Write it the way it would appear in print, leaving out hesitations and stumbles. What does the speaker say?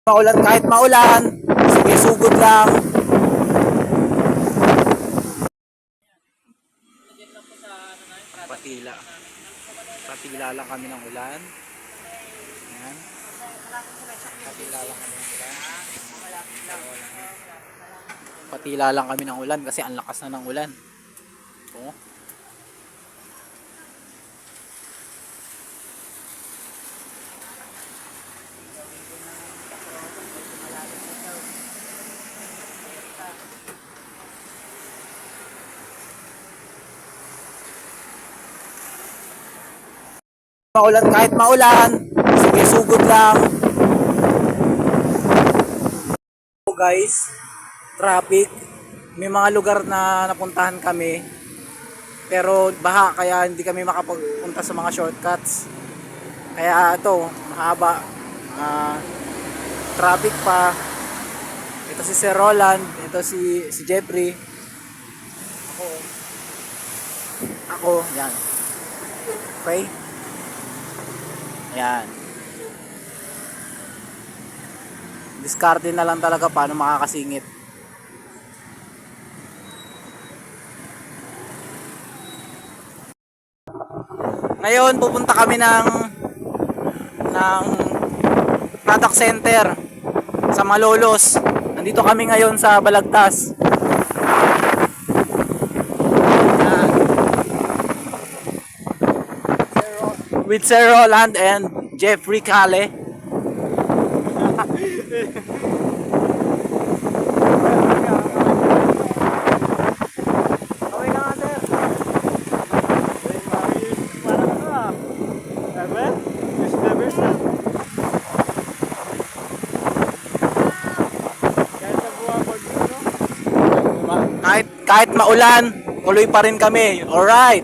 Maulan, kahit maulan, sige sugod lang. Patila. Patila lang kami ng ulan. Ayan. Patila lang kami ng ulan. Patila lang kami ng ulan kasi ang lakas na ng ulan. Oh. Maulan, kahit maulan, sige sugod lang. So guys, traffic. May mga lugar na napuntahan kami pero baha kaya hindi kami makapagpunta sa mga shortcuts. Kaya ito, mahaba. Traffic pa. Ito si Sir Roland, ito si Jeffrey. Ako, yan. Okay? Yan. Diskarte na lang talaga paano makakasingit. Ngayon pupunta kami ng product center sa Malolos. Nandito kami ngayon sa Balagtas. Yan. With Sir Roland and Jeffrey Kale. Kahit maulan, tuloy pa rin kami. Alright.